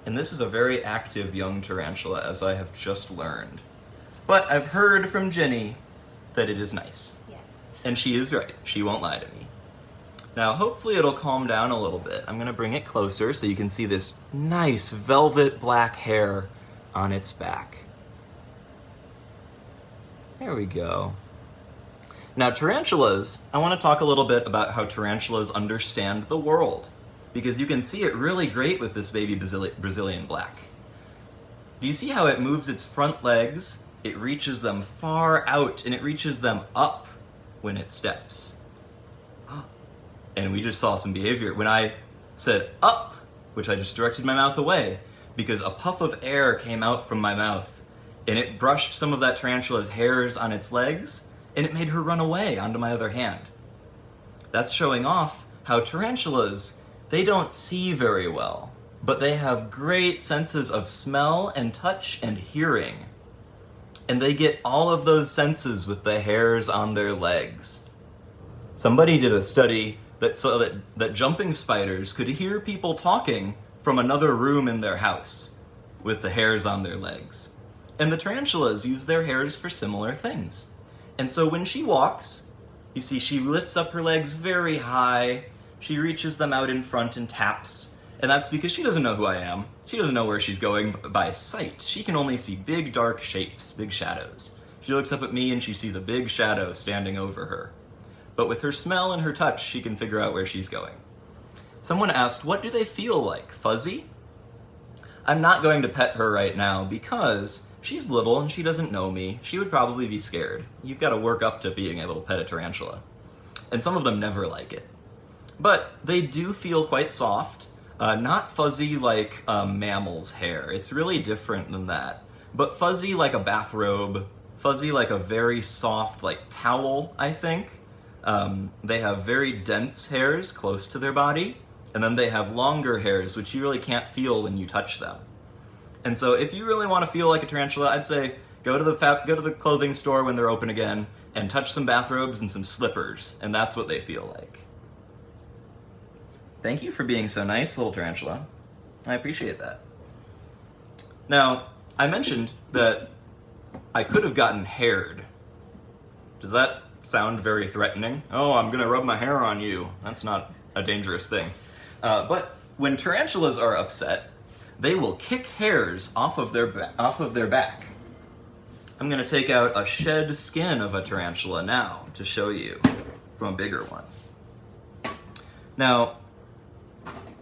And this is a very active young tarantula, as I have just learned. But I've heard from Jenny that it is nice. Yes. And she is right. She won't lie to me. Now, hopefully it'll calm down a little bit. I'm going to bring it closer so you can see this nice velvet black hair on its back. There we go. Now, tarantulas, I want to talk a little bit about how tarantulas understand the world, because you can see it really great with this baby Brazilian black. Do you see how it moves its front legs? It reaches them far out, and it reaches them up when it steps. And we just saw some behavior. When I said up, which I just directed my mouth away, because a puff of air came out from my mouth, and it brushed some of that tarantula's hairs on its legs, and it made her run away onto my other hand. That's showing off how tarantulas, they don't see very well, but they have great senses of smell and touch and hearing. And they get all of those senses with the hairs on their legs. Somebody did a study that saw that jumping spiders could hear people talking from another room in their house with the hairs on their legs. And the tarantulas use their hairs for similar things. And so when she walks, you see she lifts up her legs very high, she reaches them out in front and taps, and that's because she doesn't know who I am. She doesn't know where she's going by sight. She can only see big dark shapes, big shadows. She looks up at me and she sees a big shadow standing over her. But with her smell and her touch, she can figure out where she's going. Someone asked, what do they feel like? Fuzzy? I'm not going to pet her right now because she's little and she doesn't know me. She would probably be scared. You've got to work up to being able to pet a tarantula. And some of them never like it. But they do feel quite soft. Not fuzzy like mammal's hair. It's really different than that. But fuzzy like a bathrobe. Fuzzy like a very soft like towel, I think. They have very dense hairs close to their body, and then they have longer hairs, which you really can't feel when you touch them. And so if you really want to feel like a tarantula, I'd say go to the clothing store when they're open again, and touch some bathrobes and some slippers, and that's what they feel like. Thank you for being so nice, little tarantula. I appreciate that. Now, I mentioned that I could have gotten haired. Does that sound very threatening? Oh, I'm gonna rub my hair on you. That's not a dangerous thing. But when tarantulas are upset, they will kick hairs off of their back. I'm gonna take out a shed skin of a tarantula now to show you from a bigger one. Now,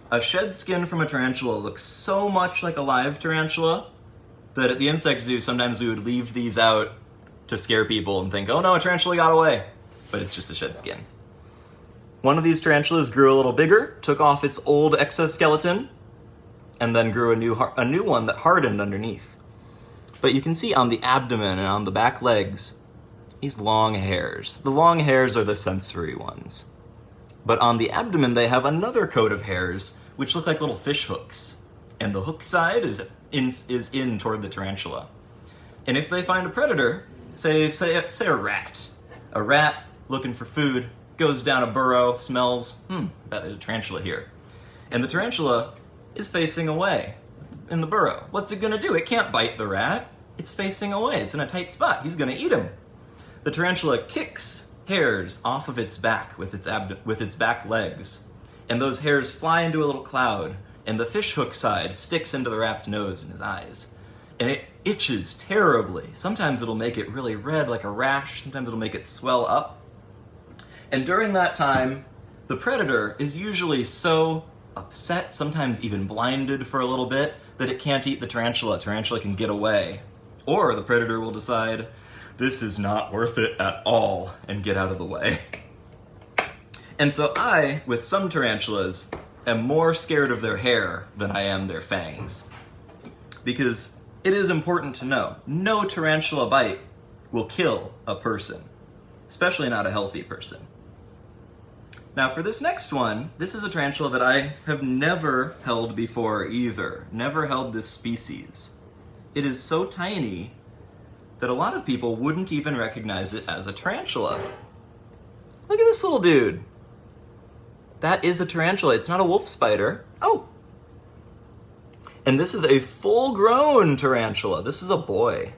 a shed skin from a tarantula looks so much like a live tarantula that at the insect zoo sometimes we would leave these out to scare people and think, oh no, a tarantula got away. But it's just a shed skin. One of these tarantulas grew a little bigger, took off its old exoskeleton, and then grew a new one that hardened underneath. But you can see on the abdomen and on the back legs, these long hairs. The long hairs are the sensory ones. But on the abdomen, they have another coat of hairs, which look like little fish hooks. And the hook side is in toward the tarantula. And if they find a predator, say a rat. A rat looking for food, goes down a burrow, smells, I bet there's a tarantula here. And the tarantula is facing away in the burrow. What's it gonna do? It can't bite the rat. It's facing away. It's in a tight spot. He's gonna eat him. The tarantula kicks hairs off of its back with its back legs. And those hairs fly into a little cloud, and the fish hook side sticks into the rat's nose and his eyes. And it itches terribly. Sometimes it'll make it really red like a rash. Sometimes it'll make it swell up. And during that time, the predator is usually so upset, sometimes even blinded for a little bit, that it can't eat the tarantula. Tarantula can get away. Or the predator will decide, this is not worth it at all, and get out of the way. And so I, with some tarantulas, am more scared of their hair than I am their fangs. Because it is important to know, no tarantula bite will kill a person, especially not a healthy person. Now for this next one, this is a tarantula that I have never held before either. Never held this species. It is so tiny that a lot of people wouldn't even recognize it as a tarantula. Look at this little dude. That is a tarantula. It's not a wolf spider. Oh! And this is a full-grown tarantula. This is a boy.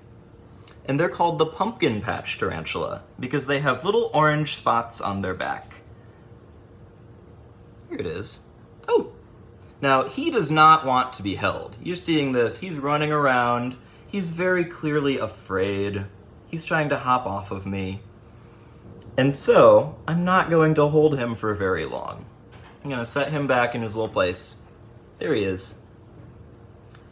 And they're called the pumpkin patch tarantula because they have little orange spots on their back. Here it is. Oh! Now, he does not want to be held. You're seeing this. He's running around. He's very clearly afraid. He's trying to hop off of me. And so, I'm not going to hold him for very long. I'm going to set him back in his little place. There he is.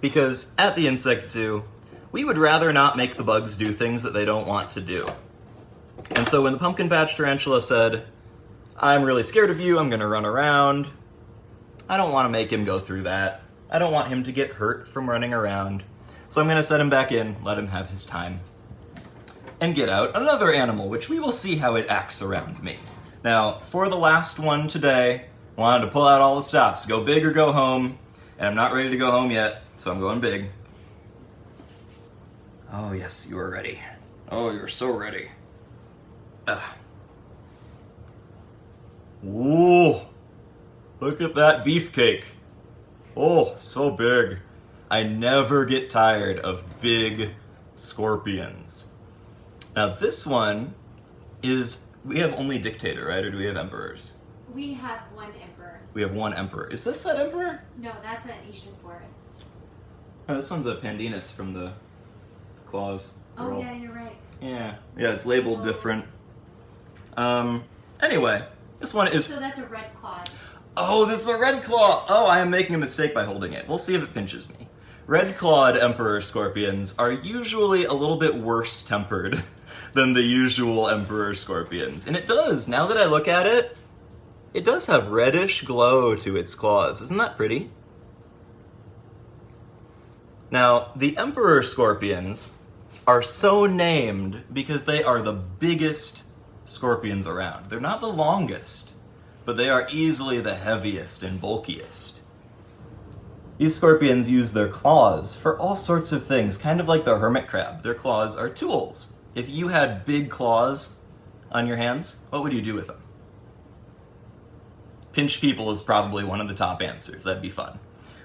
Because at the insect zoo, we would rather not make the bugs do things that they don't want to do. And so when the pumpkin patch tarantula said, I'm really scared of you, I'm going to run around, I don't want to make him go through that. I don't want him to get hurt from running around. So I'm going to set him back in, let him have his time, and get out another animal, which we will see how it acts around me. Now, for the last one today, I wanted to pull out all the stops, go big or go home, and I'm not ready to go home yet, so I'm going big. Oh yes, you are ready. Oh, you're so ready. Ooh, look at that beefcake. Oh, so big. I never get tired of big scorpions. Now this one is, we have only dictator, right? Or do we have emperors? We have one emperor. We have one emperor. Is this that emperor? No, that's an Asian forest. Oh, this one's a Pandinus from the claws. Oh roll. yeah, you're right. Yeah, it's labeled different. Anyway, this one is... So that's a red clawed. Oh, this is a red claw! Oh, I am making a mistake by holding it. We'll see if it pinches me. Red-clawed emperor scorpions are usually a little bit worse tempered than the usual emperor scorpions. And it does, now that I look at it, it does have reddish glow to its claws. Isn't that pretty? Now, the emperor scorpions are so named because they are the biggest scorpions around. They're not the longest, but they are easily the heaviest and bulkiest. These scorpions use their claws for all sorts of things, kind of like the hermit crab. Their claws are tools. If you had big claws on your hands, what would you do with them? Pinch people is probably one of the top answers. That'd be fun.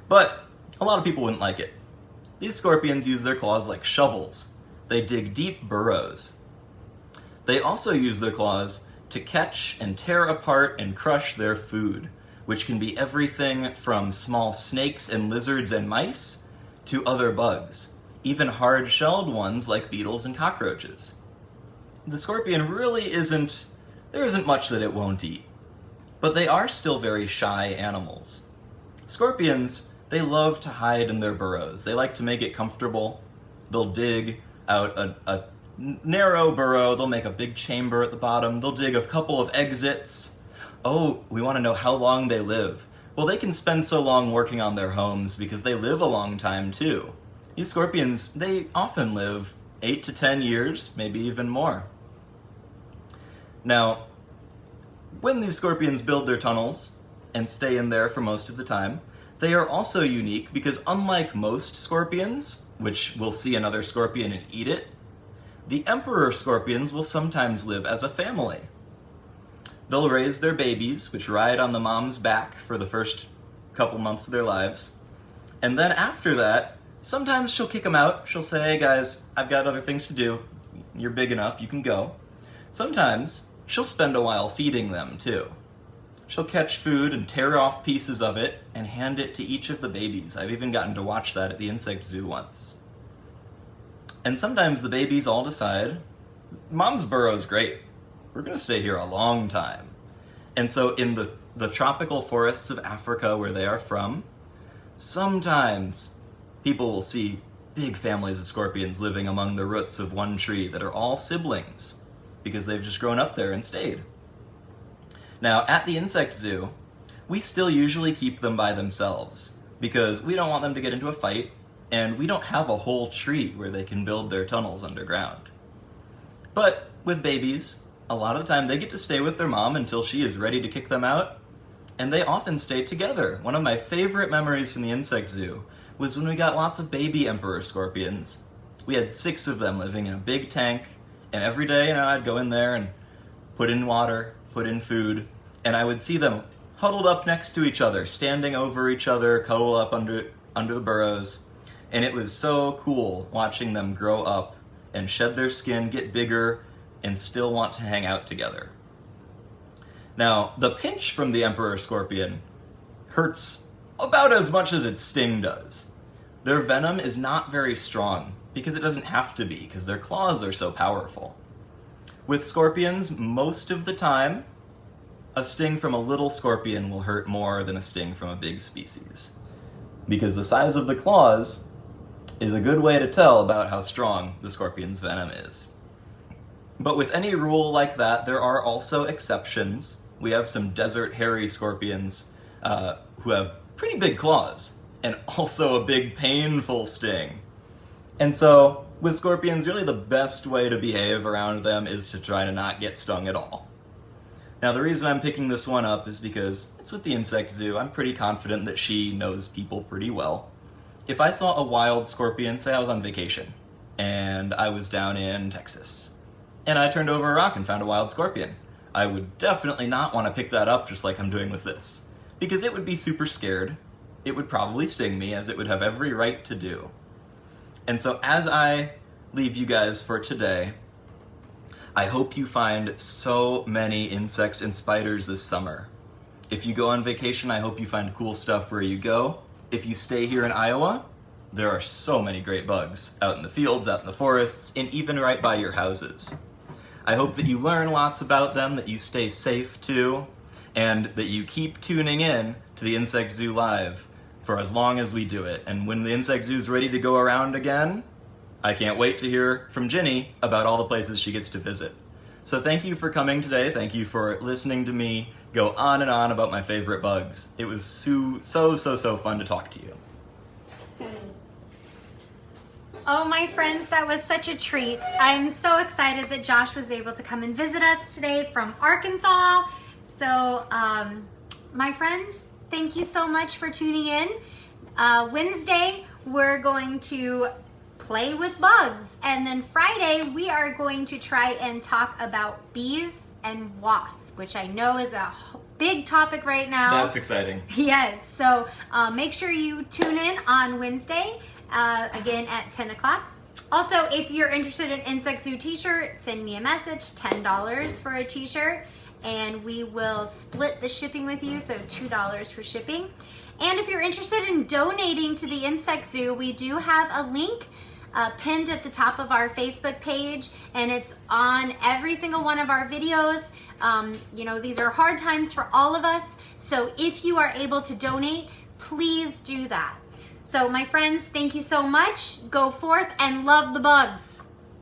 But a lot of people wouldn't like it. These scorpions use their claws like shovels. They dig deep burrows. They also use their claws to catch and tear apart and crush their food, which can be everything from small snakes and lizards and mice to other bugs, even hard-shelled ones like beetles and cockroaches. The scorpion really there isn't much that it won't eat, but they are still very shy animals. Scorpions, they love to hide in their burrows. They like to make it comfortable. They'll dig out a narrow burrow, they'll make a big chamber at the bottom, they'll dig a couple of exits. Oh, we want to know how long they live. Well, they can spend so long working on their homes because they live a long time too. These scorpions, they often live 8 to 10 years, maybe even more. Now, when these scorpions build their tunnels and stay in there for most of the time, they are also unique because unlike most scorpions, which will see another scorpion and eat it, the emperor scorpions will sometimes live as a family. They'll raise their babies, which ride on the mom's back for the first couple months of their lives. And then after that, sometimes she'll kick them out. She'll say, hey guys, I've got other things to do. You're big enough, you can go. Sometimes she'll spend a while feeding them too. She'll catch food and tear off pieces of it and hand it to each of the babies. I've even gotten to watch that at the insect zoo once. And sometimes the babies all decide, mom's burrow's great. We're going to stay here a long time. And so in the tropical forests of Africa where they are from, sometimes people will see big families of scorpions living among the roots of one tree that are all siblings because they've just grown up there and stayed. Now, at the insect zoo, we still usually keep them by themselves because we don't want them to get into a fight and we don't have a whole tree where they can build their tunnels underground. But with babies, a lot of the time they get to stay with their mom until she is ready to kick them out, and they often stay together. One of my favorite memories from the insect zoo was when we got lots of baby emperor scorpions, We had 6 of them living in a big tank, and every day, I'd go in there and put in water, put in food, and I would see them huddled up next to each other, standing over each other, cuddle up under the burrows, and it was so cool watching them grow up and shed their skin, get bigger, and still want to hang out together. Now, the pinch from the emperor scorpion hurts about as much as its sting does. Their venom is not very strong, because it doesn't have to be, because their claws are so powerful. With scorpions, most of the time, a sting from a little scorpion will hurt more than a sting from a big species, because the size of the claws is a good way to tell about how strong the scorpion's venom is. But with any rule like that, there are also exceptions. We have some desert hairy scorpions who have pretty big claws, and also a big painful sting. And so, with scorpions, really the best way to behave around them is to try to not get stung at all. Now, the reason I'm picking this one up is because it's with the Insect Zoo. I'm pretty confident that she knows people pretty well. If I saw a wild scorpion, say I was on vacation, and I was down in Texas, and I turned over a rock and found a wild scorpion, I would definitely not want to pick that up just like I'm doing with this, because it would be super scared. It would probably sting me, as it would have every right to do. And so as I leave you guys for today, I hope you find so many insects and spiders this summer. If you go on vacation, I hope you find cool stuff where you go. If you stay here in Iowa, there are so many great bugs out in the fields, out in the forests, and even right by your houses. I hope that you learn lots about them, that you stay safe too, and that you keep tuning in to the Insect Zoo Live for as long as we do it. And when the Insect Zoo is ready to go around again, I can't wait to hear from Ginny about all the places she gets to visit. So thank you for coming today. Thank you for listening to me go on and on about my favorite bugs. It was so fun to talk to you. Oh, my friends, that was such a treat. I'm so excited that Josh was able to come and visit us today from Arkansas. So, my friends, thank you so much for tuning in. Wednesday, we're going to play with bugs. And then Friday, we are going to try and talk about bees and wasps, which I know is a big topic right now. That's exciting. Yes, so make sure you tune in on Wednesday, again at 10 o'clock. Also, if you're interested in Insect Zoo t-shirt, send me a message, $10 for a t-shirt, and we will split the shipping with you, so $2 for shipping. And if you're interested in donating to the Insect Zoo, we do have a link pinned at the top of our Facebook page, and it's on every single one of our videos. These are hard times for all of us, so if you are able to donate, please do that. So my friends, thank you so much. Go forth and love the bugs.